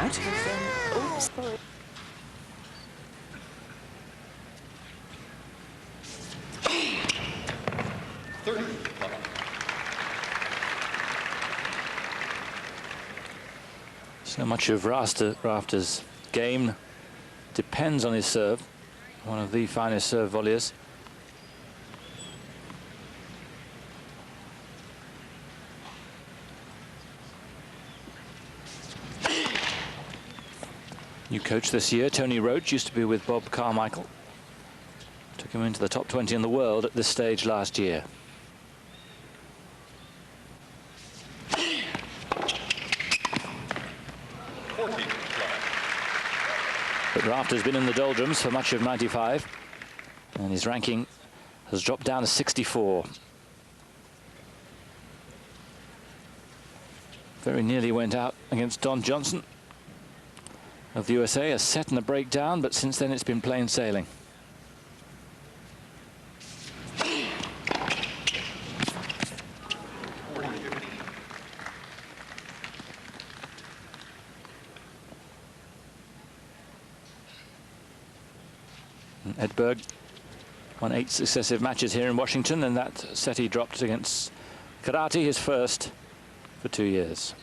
out. Oops, sorry. So much of Rafter's game depends on his serve. One of the finest serve volleyers. New coach this year, Tony Roach, used to be with Bob Carmichael. Took him into the top 20 in the world at this stage last year. But Rafter's been in the doldrums for much of 95, and his ranking has dropped down to 64. Very nearly went out against Don Johnson of the USA, a set and a breakdown, but since then it's been plain sailing. Edberg won 8 successive matches here in Washington, and that set he dropped against Karate, his first for 2 years.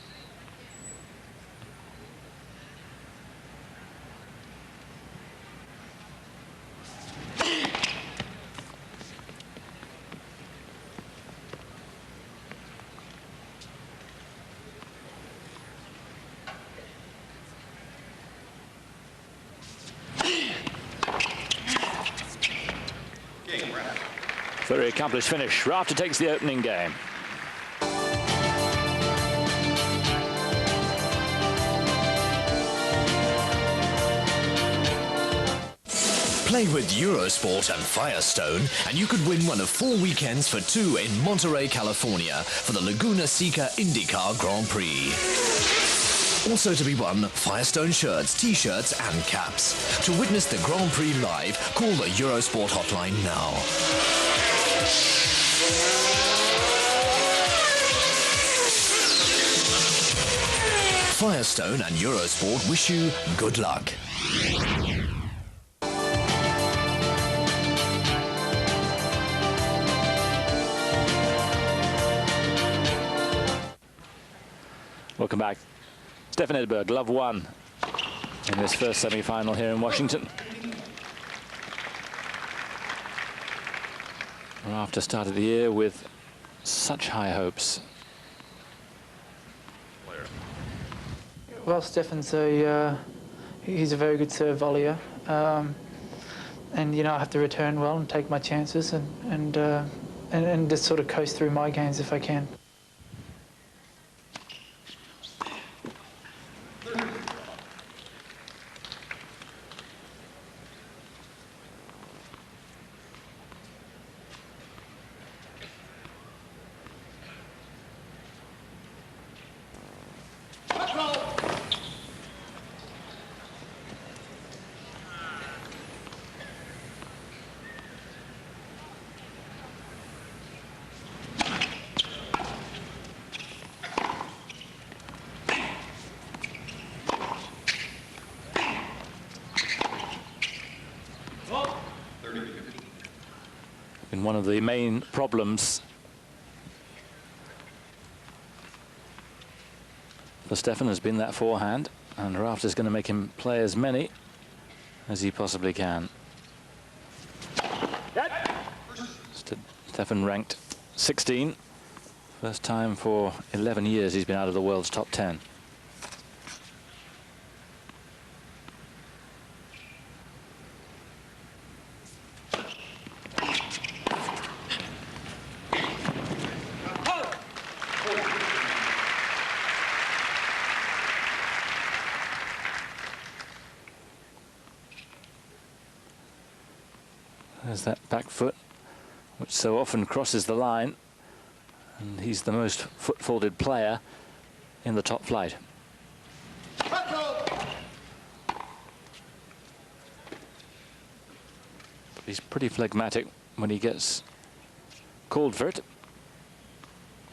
Very accomplished finish. Rafter takes the opening game. Play with Eurosport and Firestone, and you could win one of 4 weekends for 2 in Monterey, California for the Laguna Seca IndyCar Grand Prix. Also to be won, Firestone shirts, T-shirts and caps. To witness the Grand Prix live, call the Eurosport hotline now. Firestone and Eurosport wish you good luck. Welcome back. Stefan Edberg, love 1 in this first semi-final here in Washington. Rafter started the year with such high hopes. Well, Stefan's he's a very good serve volleyer, and you know, I have to return well and take my chances and just sort of coast through my games if I can. Been one of the main problems for Stefan has been that forehand, and Rafter's going to make him play as many as he possibly can. Stefan ranked 16. First time for 11 years he's been out of the world's top 10. There's that back foot, which so often crosses the line, and he's the most foot-faulted player in the top flight. But he's pretty phlegmatic when he gets called for it.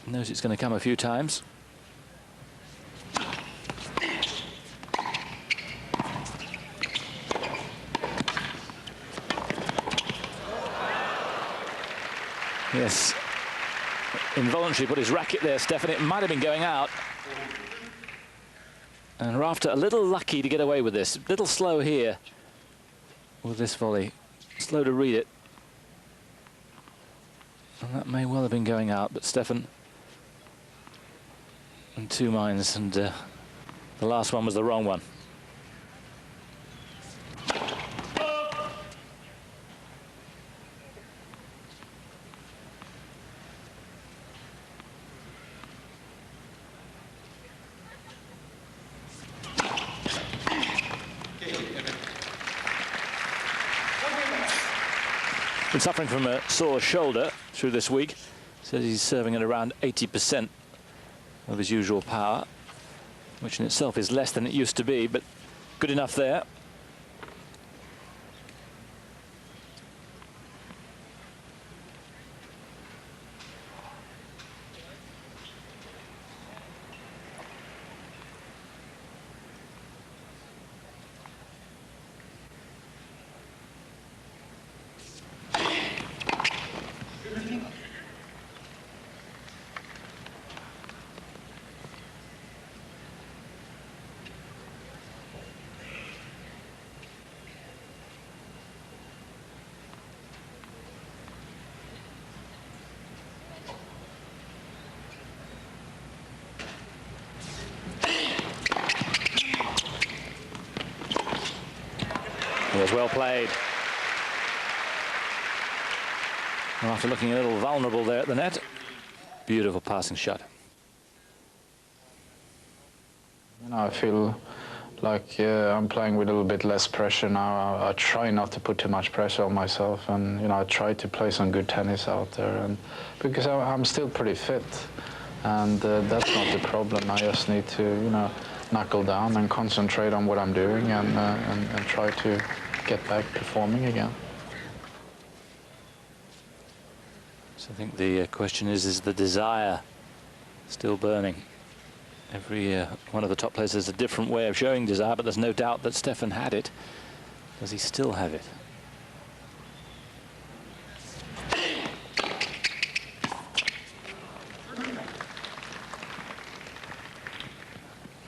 Knows it's going to come a few times. Yes. Involuntarily put his racket there, Stefan. It might have been going out. And Rafter a little lucky to get away with this. A little slow here with this volley. Slow to read it. And that may well have been going out, but Stefan in two minds, and the last one was the wrong one. Been suffering from a sore shoulder through this week. Says he's serving at around 80% of his usual power, which in itself is less than it used to be, but good enough there. It was well played. Well, after looking a little vulnerable there at the net, beautiful passing shot. You know, I feel like I'm playing with a little bit less pressure now. I try not to put too much pressure on myself, and you know, I try to play some good tennis out there, and because I'm still pretty fit, and that's not the problem. I just need to, you know, knuckle down and concentrate on what I'm doing, and try to get back performing again. So I think the question is the desire still burning? Every one of the top players has a different way of showing desire, but there's no doubt that Stefan had it. Does he still have it?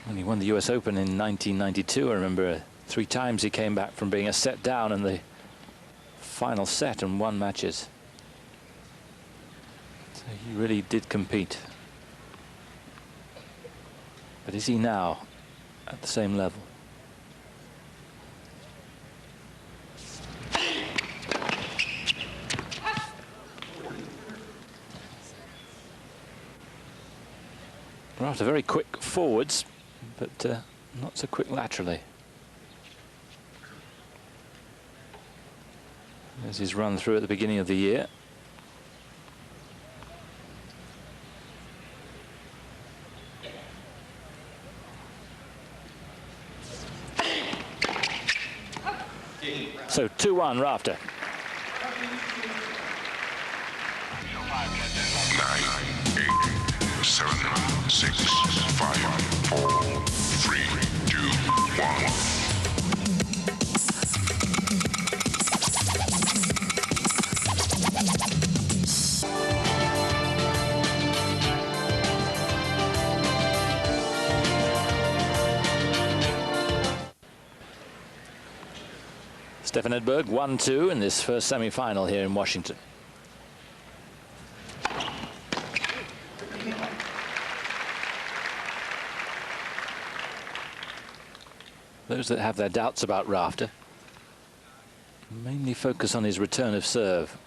When he won the US Open in 1992, I remember 3 times he came back from being a set down in the final set and won matches. So he really did compete. But is he now at the same level? Rafter very quick forwards, but not so quick laterally. There's his run through at the beginning of the year. So 2-1 Rafter. 9, 8, 7, 6, 5, 4, 3, 2, 1. Stefan Edberg 1-2 in this first semi-final here in Washington. Those that have their doubts about Rafter mainly focus on his return of serve.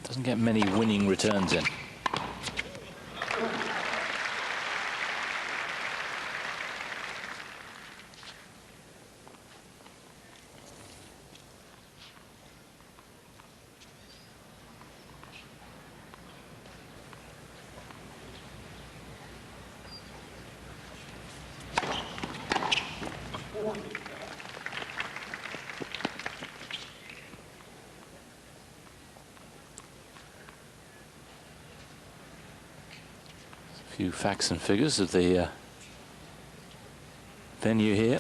Doesn't get many winning returns in. Few facts and figures of the venue here.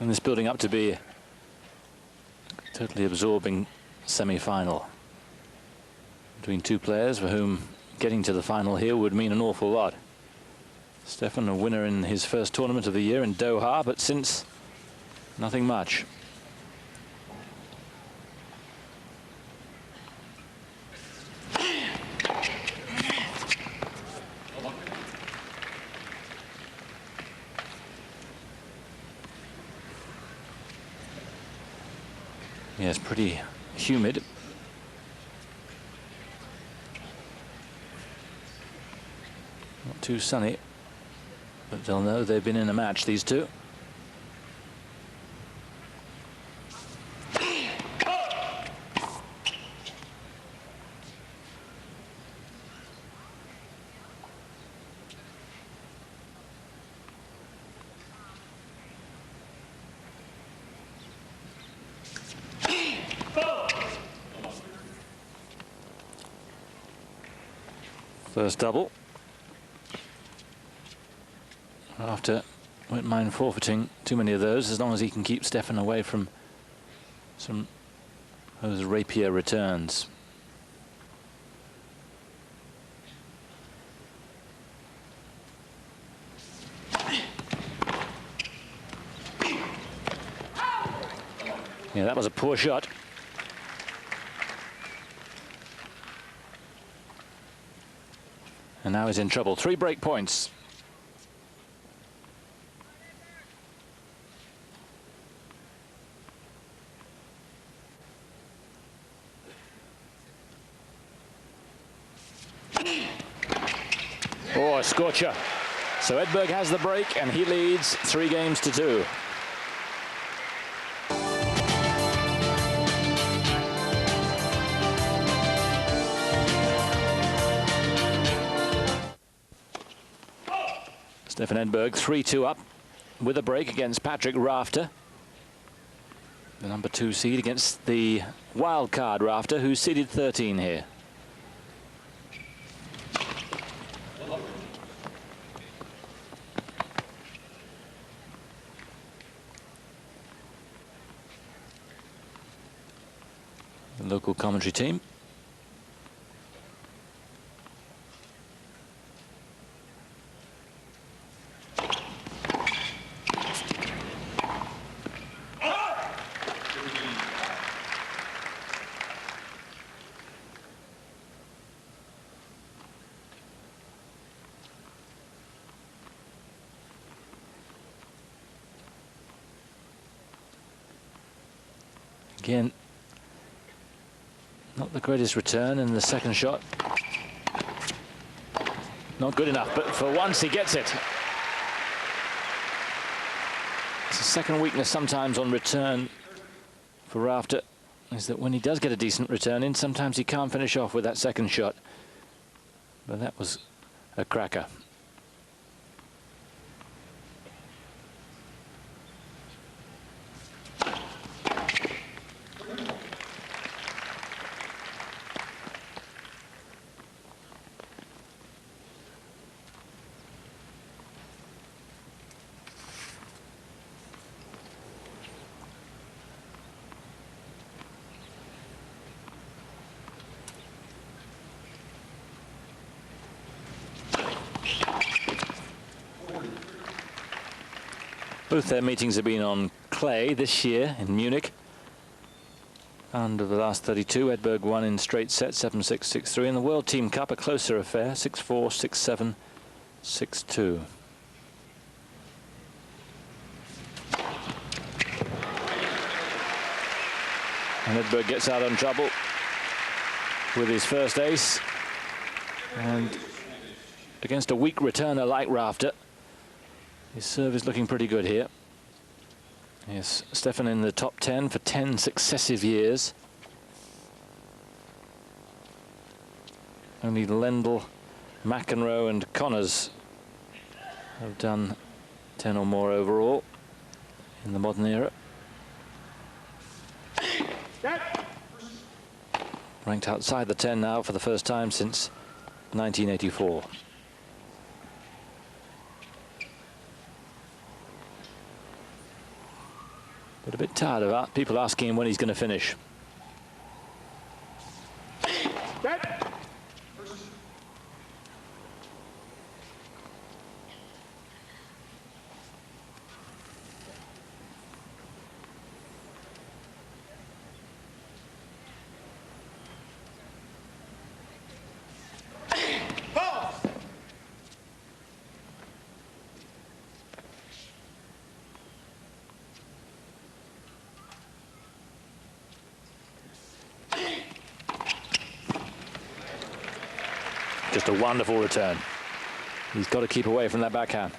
And this building up to be a totally absorbing semi-final between two players for whom getting to the final here would mean an awful lot. Stefan, a winner in his first tournament of the year in Doha, but since, nothing much. Yes, pretty humid. Not too sunny, but they'll know they've been in a match, these two. First double. After won't mind forfeiting too many of those, as long as he can keep Stefan away from some of those rapier returns. Yeah, that was a poor shot. And now he's in trouble. 3 break points. Oh, a scorcher. So Edberg has the break and he leads 3 games to 2. Stefan Edberg 3-2 up with a break against Patrick Rafter, the number 2 seed, against the wild card Rafter, who's seeded 13 here. The local commentary team. Again, not the greatest return in the second shot. Not good enough, but for once he gets it. It's a second weakness sometimes on return for Rafter, is that when he does get a decent return in, sometimes he can't finish off with that second shot. But that was a cracker. Both their meetings have been on clay this year in Munich. And of the last 32, Edberg won in straight sets, 7-6, 6-3. In the World Team Cup, a closer affair, 6-4, 6-7, 6-2. And Edberg gets out on trouble with his first ace. And against a weak returner like Rafter, his serve is looking pretty good here. Yes, Stefan in the top 10 for 10 successive years. Only Lendl, McEnroe and Connors have done 10 or more overall in the modern era. Ranked outside the 10 now for the first time since 1984. But a bit tired of people asking him when he's going to finish. Just a wonderful return. He's got to keep away from that backhand.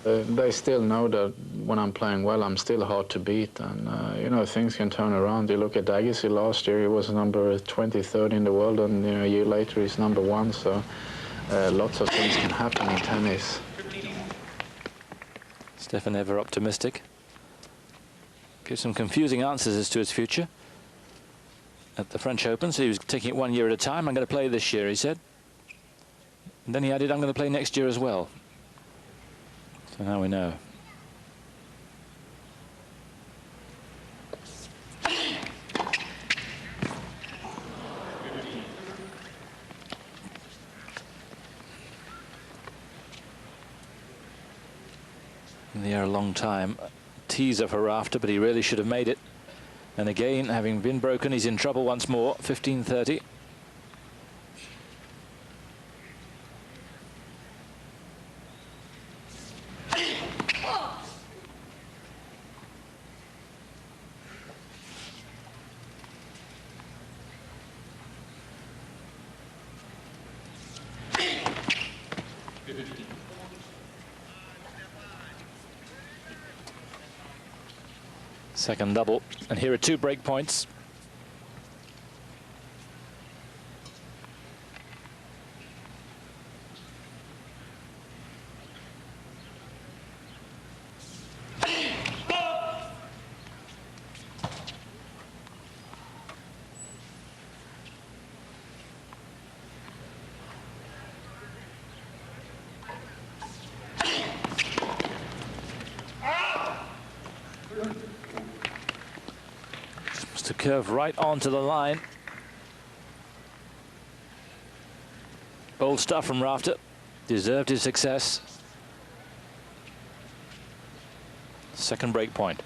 They still know that when I'm playing well, I'm still hard to beat, and you know, things can turn around. You look at Agassi last year; he was number 23rd in the world, and you know, a year later he's number 1. So lots of things can happen in tennis. Stefan ever optimistic. Gives some confusing answers as to his future at the French Open. So he was taking it 1 year at a time. I'm going to play this year, he said. And then he added, I'm going to play next year as well. So now we know. In the air a long time. Teaser for Rafter, but he really should have made it. And again, having been broken, he's in trouble once more. 15-30. Second double, and here are 2 break points. To curve right onto the line. Bold stuff from Rafter. Deserved his success. Second break point.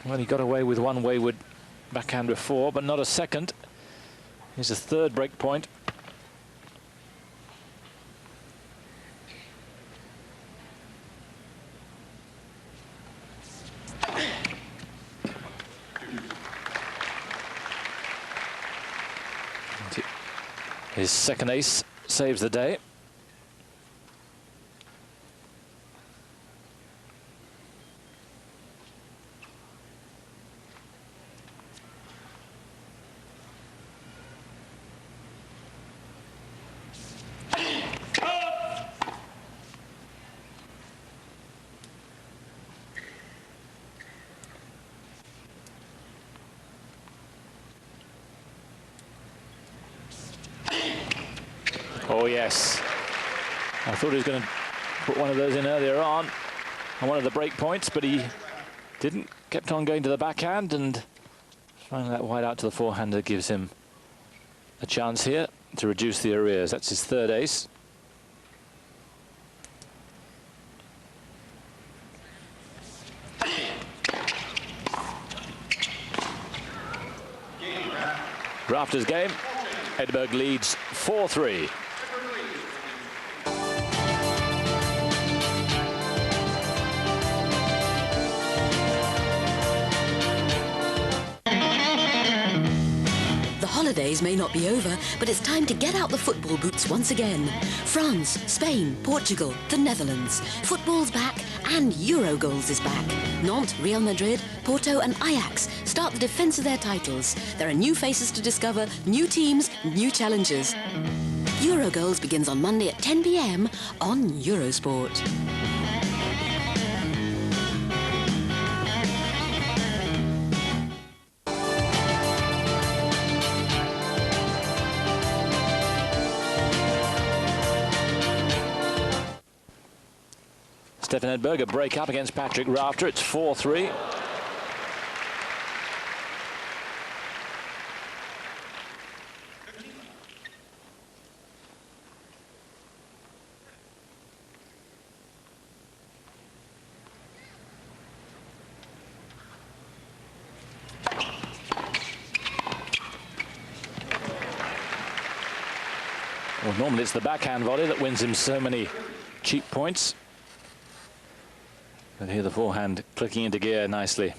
Well, he got away with one wayward backhand before, but not a second. Here's a third break point. His second ace saves the day. Oh, yes. I thought he was going to put one of those in earlier on one of the break points, but he didn't. Kept on going to the backhand, and throwing that wide out to the forehander gives him a chance here to reduce the arrears. That's his third ace. Rafter's game. Edberg leads 4-3. The holidays may not be over, but it's time to get out the football boots once again. France, Spain, Portugal, the Netherlands. Football's back and Eurogoals is back. Nantes, Real Madrid, Porto and Ajax start the defence of their titles. There are new faces to discover, new teams, new challenges. Eurogoals begins on Monday at 10 p.m. on Eurosport. Stefan Edberg, a break up against Patrick Rafter. It's 4-3. Well, normally it's the backhand volley that wins him so many cheap points. But here the forehand clicking into gear nicely.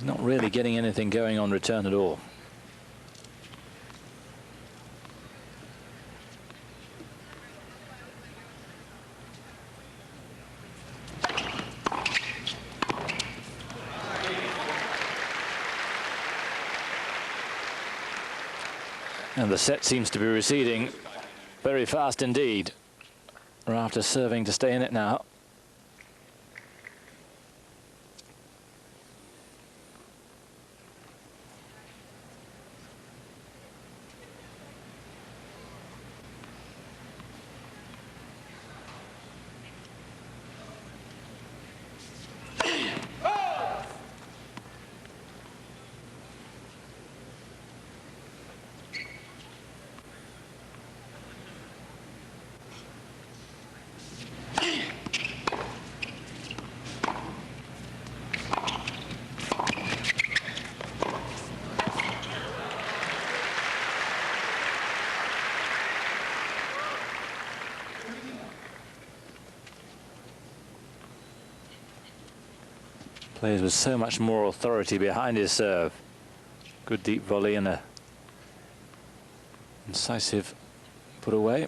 Not really getting anything going on return at all. And the set seems to be receding very fast indeed. Rafter serving to stay in it now. Plays with so much more authority behind his serve. Good deep volley and a incisive put away.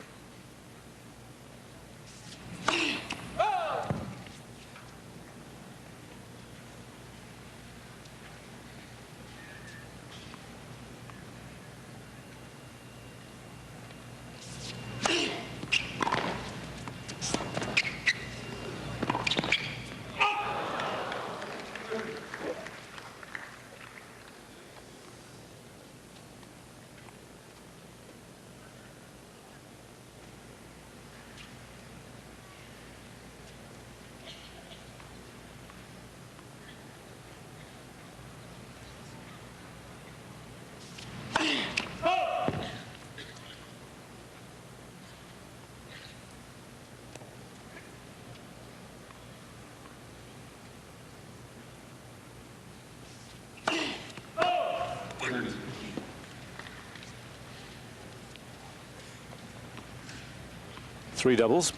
Three doubles.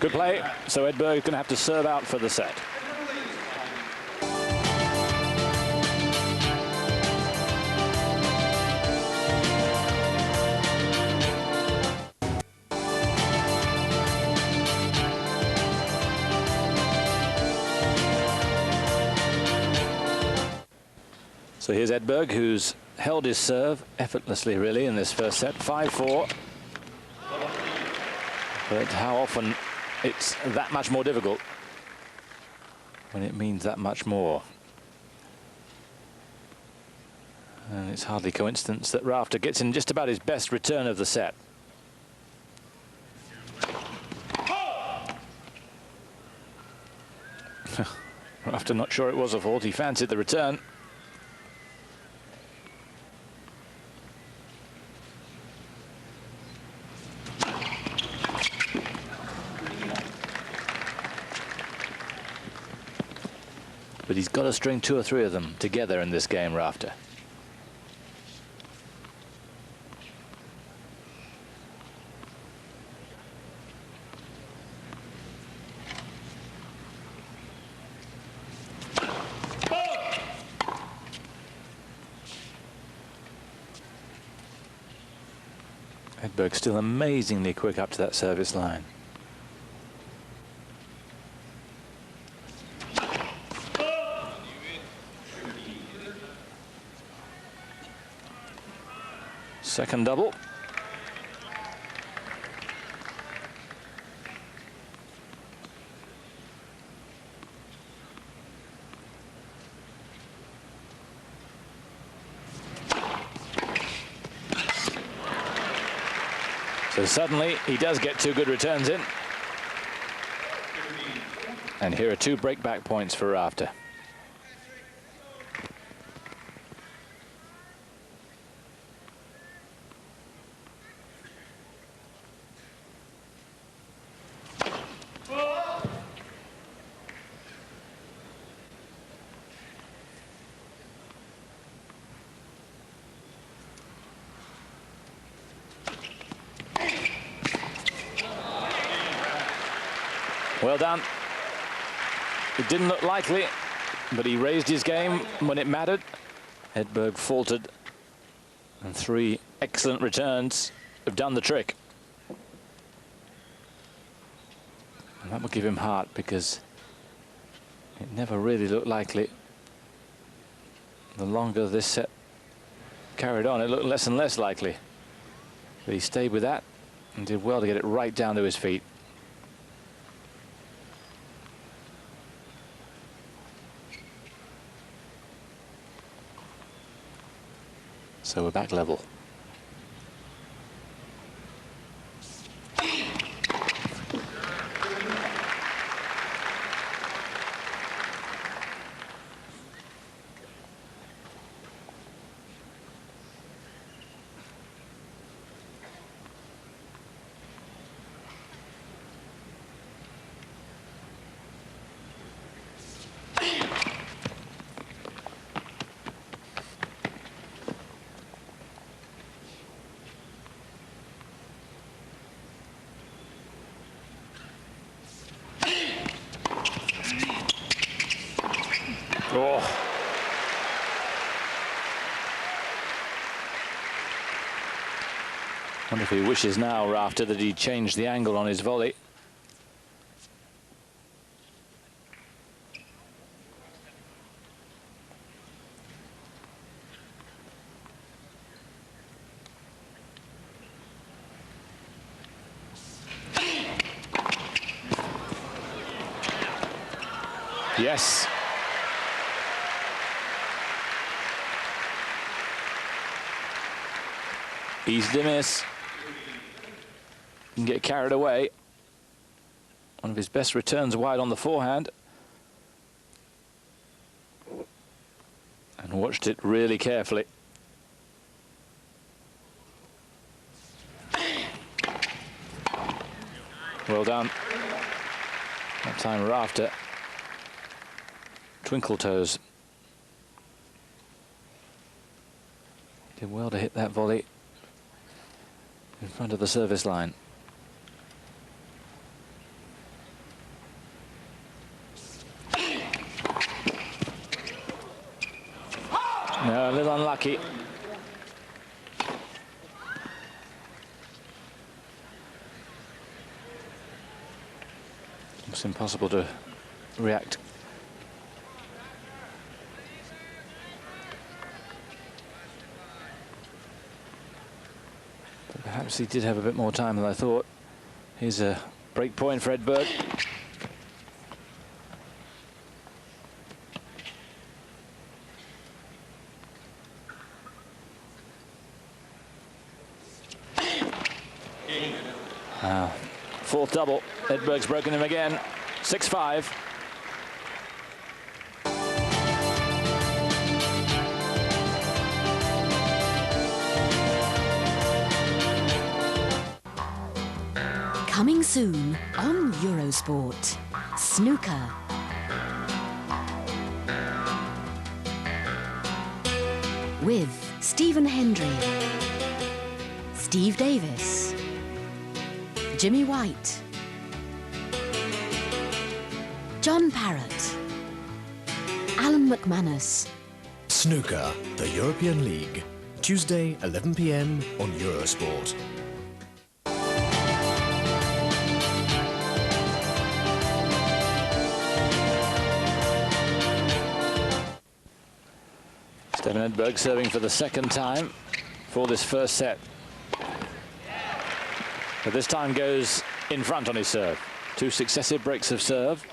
Good play. So Edberg is going to have to serve out for the set. So here's Edberg, who's held his serve effortlessly, really, in this first set. 5-4. But how often it's that much more difficult when it means that much more. And it's hardly coincidence that Rafter gets in just about his best return of the set. Rafter not sure it was a fault. He fancied the return. But he's got to string 2 or 3 of them together in this game, Rafter. Edberg still amazingly quick up to that service line. Second double. So suddenly he does get 2 good returns in. And here are 2 breakback points for Rafter. Well done. It didn't look likely, but he raised his game when it mattered. Edberg faltered, and 3 excellent returns have done the trick. And that will give him heart, because it never really looked likely. The longer this set carried on, it looked less and less likely. But he stayed with that and did well to get it right down to his feet. So we're back level. Oh. Wonder if he wishes now, Rafter, that he'd changed the angle on his volley. Yes. Easy to miss. Can get carried away. One of his best returns wide on the forehand. And watched it really carefully. Well done. That time Rafter. Twinkle toes. Did well to hit that volley in front of the service line. lucky. It's impossible to react. But perhaps he did have a bit more time than I thought. Here's a break point for Edberg. Fourth double. Edberg's broken him again. 6-5. Coming soon on Eurosport. Snooker. With Stephen Hendry, Steve Davis, Jimmy White, John Parrott, Alan McManus. Snooker, the European League. Tuesday, 11 p.m. on Eurosport. Stefan Edberg serving for the second time for this first set. But this time goes in front on his serve. 2 successive breaks of serve.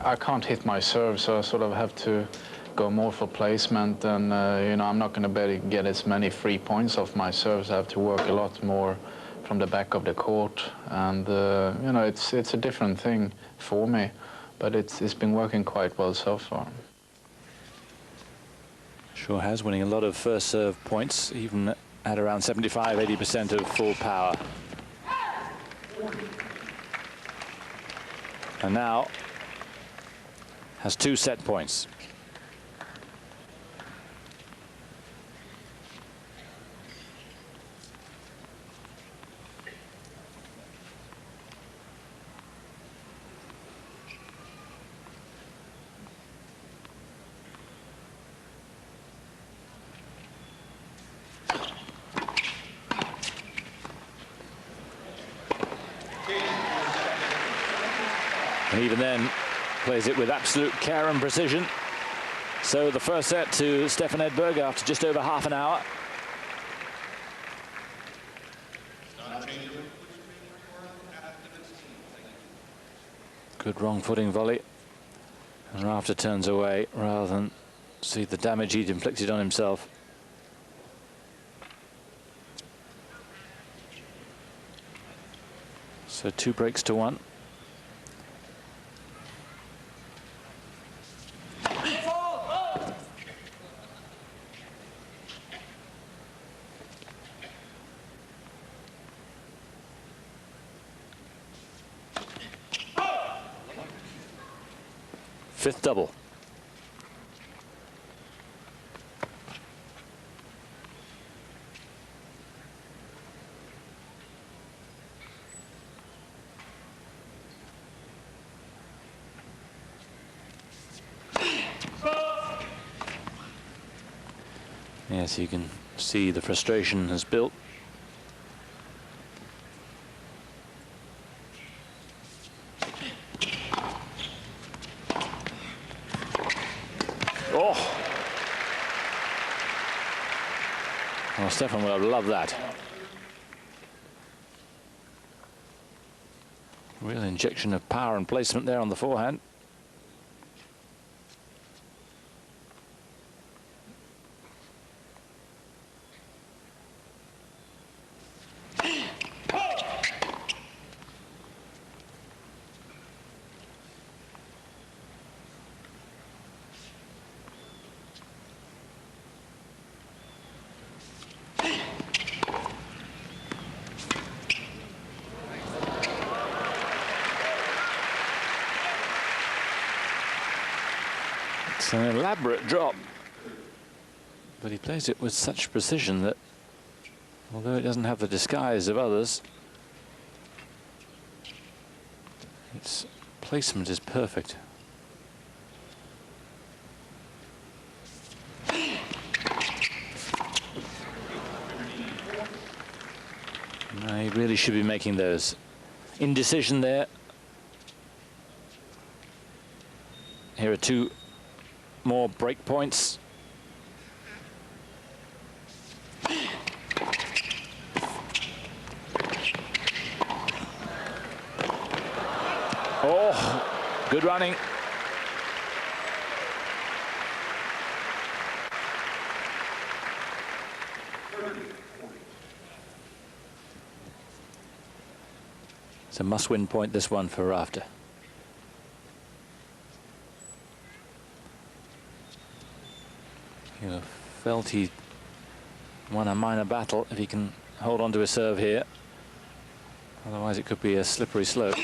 I can't hit my serve, so I sort of have to go more for placement, and you know, I'm not going to get as many free points off my serves. I have to work a lot more from the back of the court, and you know, it's a different thing for me, but it's been working quite well so far. Sure has, winning a lot of first serve points, even at around 75–80% of full power. And now has 2 set points. And even then, plays it with absolute care and precision. So the first set to Stefan Edberg after just over half an hour. Good wrong footing volley. And Rafter turns away rather than see the damage he'd inflicted on himself. So 2 breaks to 1. Fifth double. Yes, you can see the frustration has built. Oh! Well, Stefan would have loved that. Real injection of power and placement there on the forehand. It's an elaborate drop, but he plays it with such precision that, although it doesn't have the disguise of others, its placement is perfect. No, he really should be making those. Indecision there. Here are two more break points. Oh, good running. It's a must-win point, this one, for Rafter. You felt he won a minor battle if he can hold on to his serve here. Otherwise, it could be a slippery slope.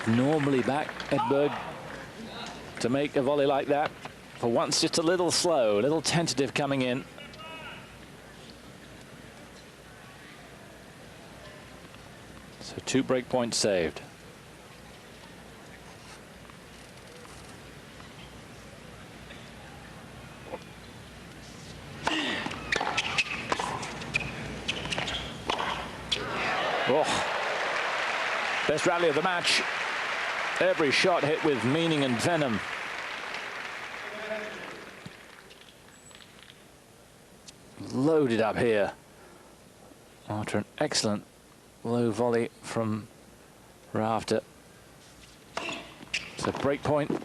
Normally back Edberg to make a volley like that. For once, just a little slow, a little tentative coming in. So 2 break points saved. Oh, best rally of the match. Every shot hit with meaning and venom. Loaded up here after an excellent low volley from Rafter. It's a break point.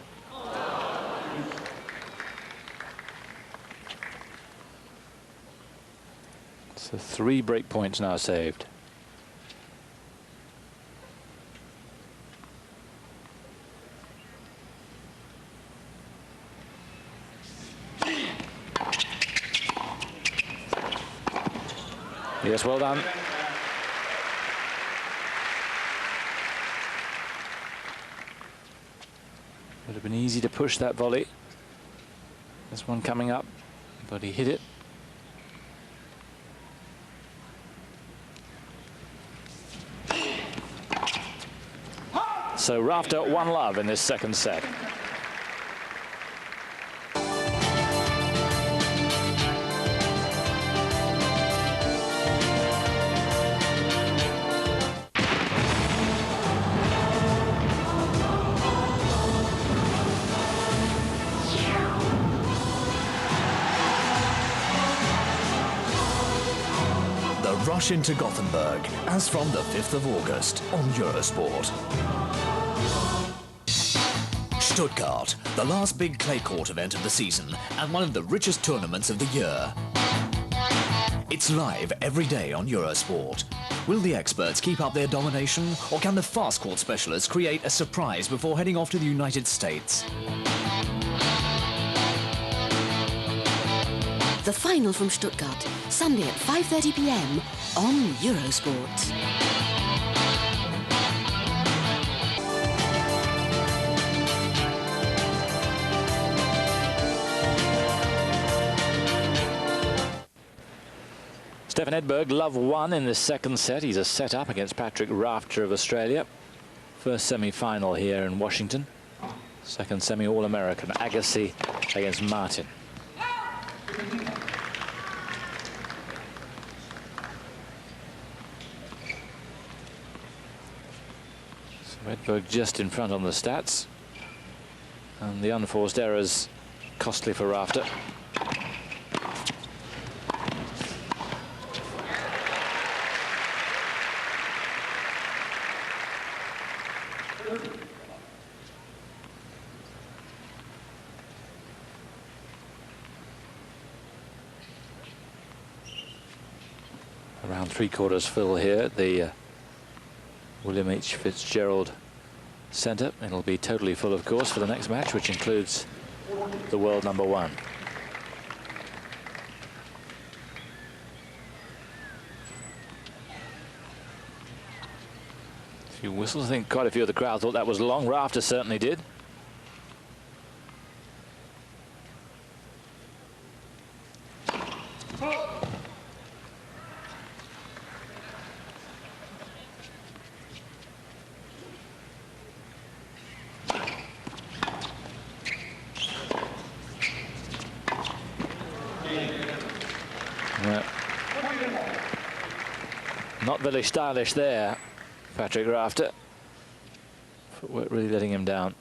So 3 break points now saved. Yes, well done. Would have been easy to push that volley. This one coming up, but he hit it. So Rafter 1-love in this second set. Rush into Gothenburg as from the 5th of August on Eurosport. Stuttgart, the last big clay court event of the season and one of the richest tournaments of the year. It's live every day on Eurosport. Will the experts keep up their domination, or can the fast court specialists create a surprise before heading off to the United States? The final from Stuttgart, Sunday at 5:30 p.m. on Eurosport. Stefan Edberg, love 1 in the second set. He's a set up against Patrick Rafter of Australia. First semi-final here in Washington. Second semi All-American, Agassi against Martin. So Edberg just in front on the stats. And the unforced errors costly for Rafter. Around 3/4 full here at the William H. Fitzgerald Centre. It'll be totally full, of course, for the next match, which includes the world #1. A few whistles. I think quite a few of the crowd thought that was long. Rafter certainly did. Not very stylish there, Patrick Rafter. Footwork really letting him down.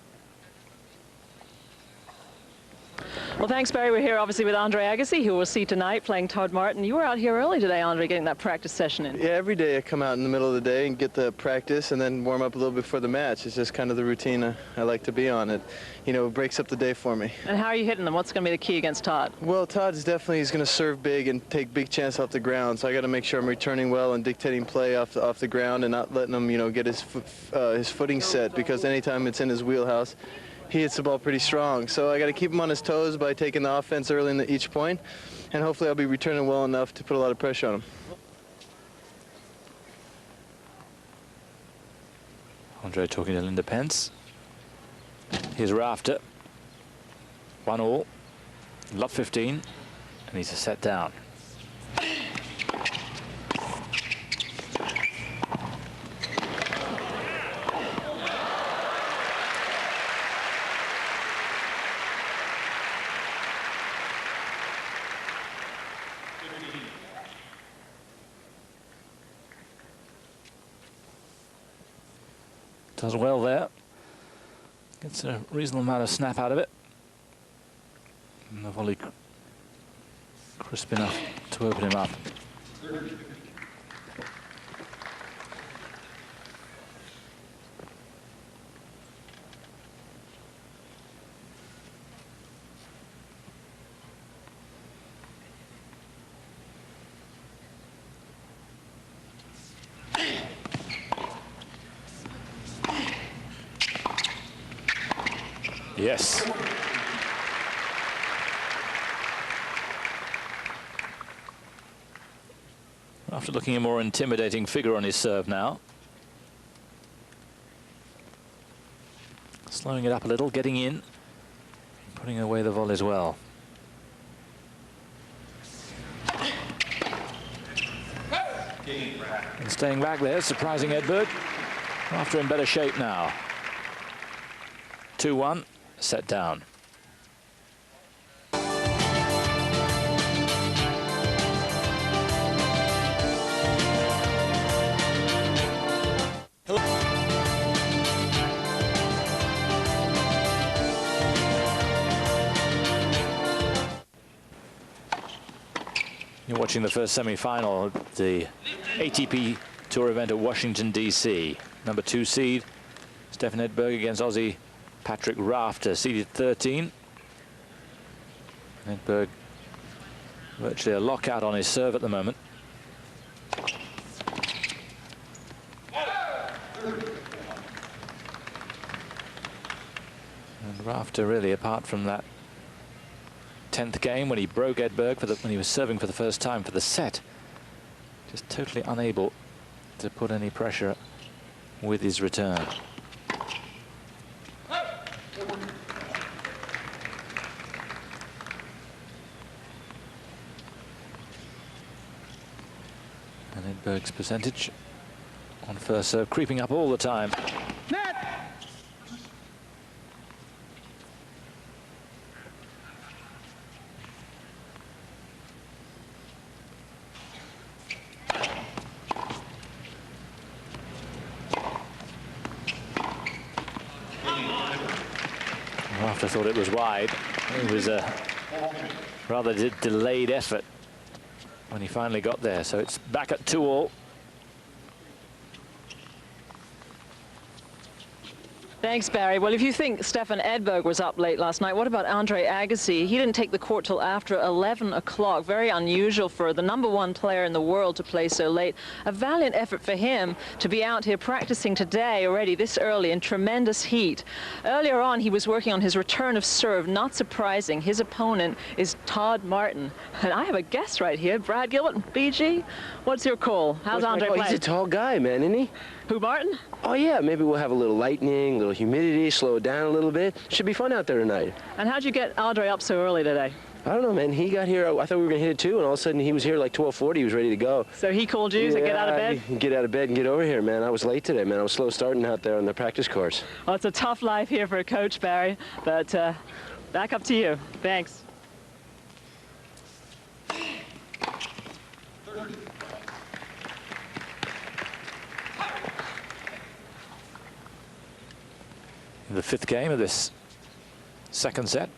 Well, thanks, Barry. We're here obviously with Andre Agassi, who we'll see tonight playing Todd Martin. You were out here early today, Andre, getting that practice session in. Yeah, every day I come out in the middle of the day and get the practice and then warm up a little bit before the match. It's just kind of the routine I like to be on. It, you know, breaks up the day for me. And how are you hitting them? What's going to be the key against Todd? Well, Todd's definitely he's going to serve big and take big chance off the ground. So I got to make sure I'm returning well and dictating play off the ground and not letting him, you know, get his footing set, because anytime it's in his wheelhouse, he hits the ball pretty strong. So I got to keep him on his toes by taking the offense early in each point, and hopefully I'll be returning well enough to put a lot of pressure on him. Andre talking to Linda Pence. Here's Rafter. 1-all. Lot 15. And he's a set down. Does well there. Gets a reasonable amount of snap out of it. And the volley crisp enough to open him up. Yes. After looking a more intimidating figure on his serve now. Slowing it up a little, getting in, putting away the volleys well. And staying back there, surprising Edberg. After in better shape now. 2-1. Set down. You're watching the first semi-final of the ATP Tour event at Washington, D.C. Number 2 seed, Stefan Edberg against Aussie Patrick Rafter, seeded 13. Edberg virtually a lockout on his serve at the moment. And Rafter really, apart from that 10th game when he broke Edberg when he was serving for the first time for the set, just totally unable to put any pressure with his return. And Edberg's percentage on first serve creeping up all the time. Rafter thought it was wide. It was a rather delayed effort when he finally got there. So it's back at 2-all. Thanks, Barry. Well, if you think Stefan Edberg was up late last night, what about Andre Agassi? He didn't take the court till after 11 o'clock. Very unusual for the #1 player in the world to play so late. A valiant effort for him to be out here practicing today already this early in tremendous heat. Earlier on, he was working on his return of serve. Not surprising. His opponent is Todd Martin. And I have a guest right here, Brad Gilbert. BG, what's your call? How's Andre playing? He's a tall guy, man, isn't he? Who, Martin? Oh, yeah, maybe we'll have a little lightning, a little humidity, slow it down a little bit. Should be fun out there tonight. And how'd you get Andre up so early today? I don't know, man. He got here, I thought we were going to hit it too, and all of a sudden he was here like 12:40. He was ready to go. So he called you to get out of bed? Get out of bed and get over here, man. I was late today, man. I was slow starting out there on the practice course. Well, it's a tough life here for a coach, Barry, but back up to you. Thanks. The 5th game of this second set.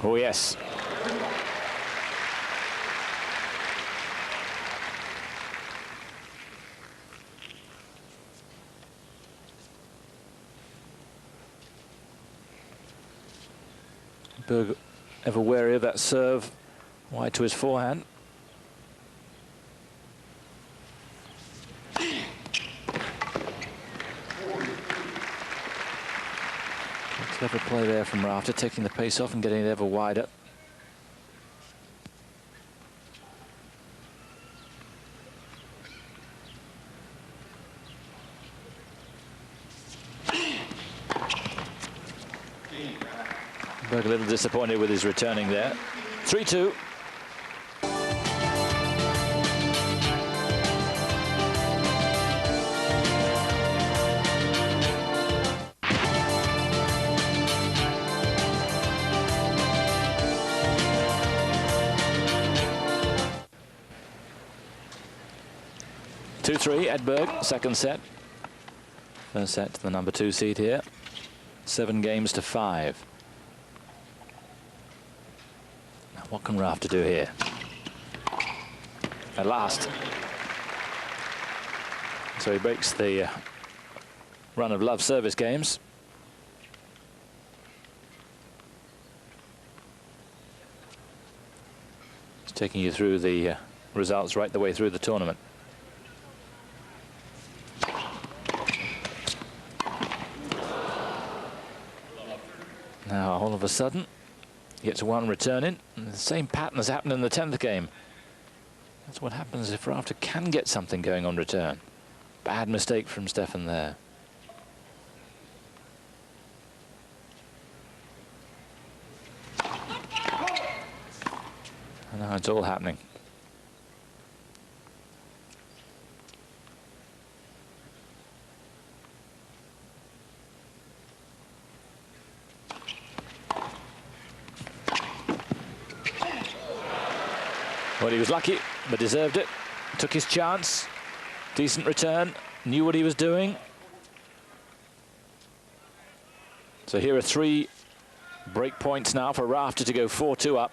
Oh, yes. Berg ever wary of that serve wide to his forehand. Clever play there from Rafter, taking the pace off and getting it ever wider. Berg a little disappointed with his returning there. 3-2. Edberg, second set. First set to the #2 seed here. 7 games to 5. Now what can Rafter do here? At last. So he breaks the run of love service games. He's taking you through the results right the way through the tournament. Now, all of a sudden, he gets one return in, and the same pattern has happened in the 10th game. That's what happens if Rafter can get something going on return. Bad mistake from Stefan there. And now it's all happening. Well, he was lucky, but deserved it. Took his chance. Decent return. Knew what he was doing. So here are 3 break points now for Rafter to go 4-2 up.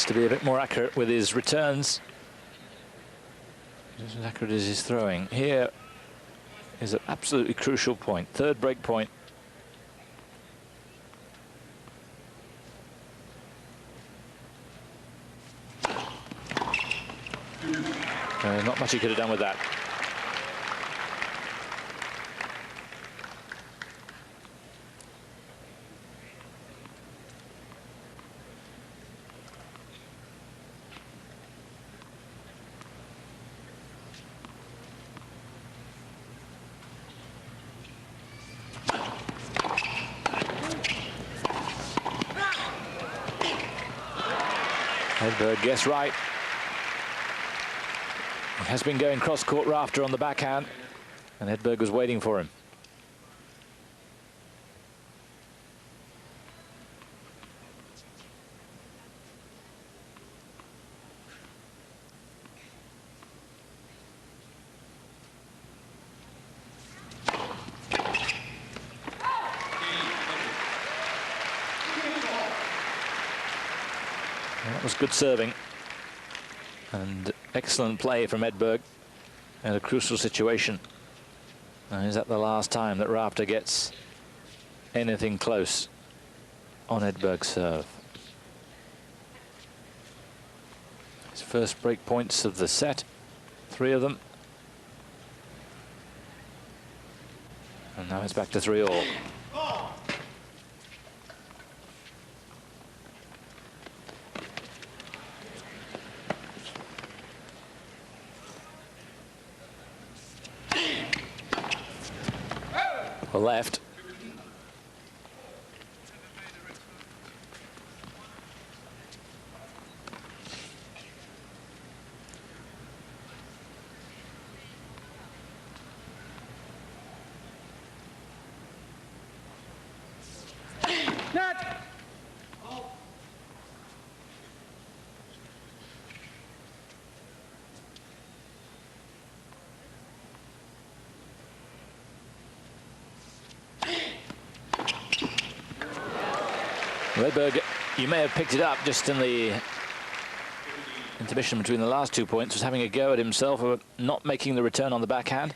needs to be a bit more accurate with his returns. Just as accurate as his throwing. Here is an absolutely crucial point. Third break point. Not much he could have done with that. Edberg guessed right. He has been going cross-court rafter on the backhand, and Edberg was waiting for him. That was good serving and excellent play from Edberg in a crucial situation. And is that the last time that Rafter gets anything close on Edberg's serve? His first break points of the set, 3 of them. And now it's back to 3-all. Left. Edberg, you may have picked it up just in the intermission between the last 2 points, was having a go at himself of not making the return on the backhand,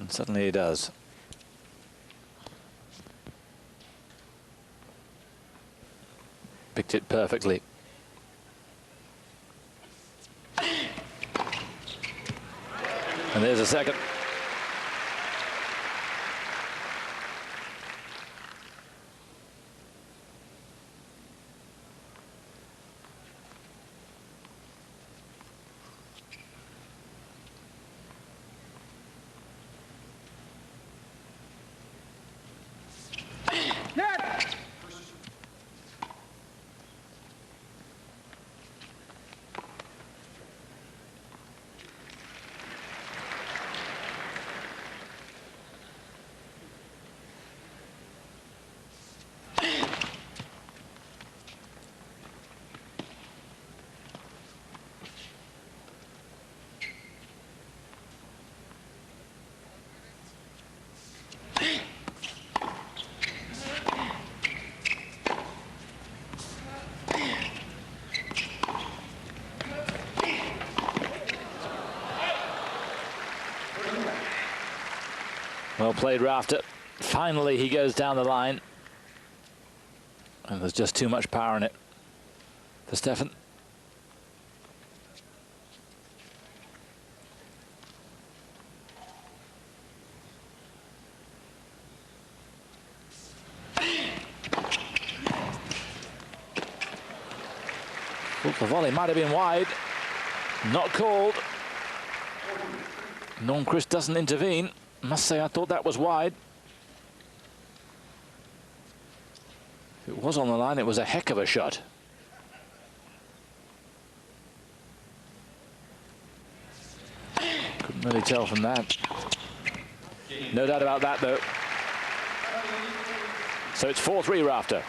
and suddenly he does. Picked it perfectly. And there's a second. Well played, Rafter. Finally, he goes down the line. And there's just too much power in it for Stefan. The volley might have been wide. Not called. Nornquist doesn't intervene. Must say, I thought that was wide. If it was on the line, it was a heck of a shot. Couldn't really tell from that. No doubt about that, though. So it's 4-3 Rafter.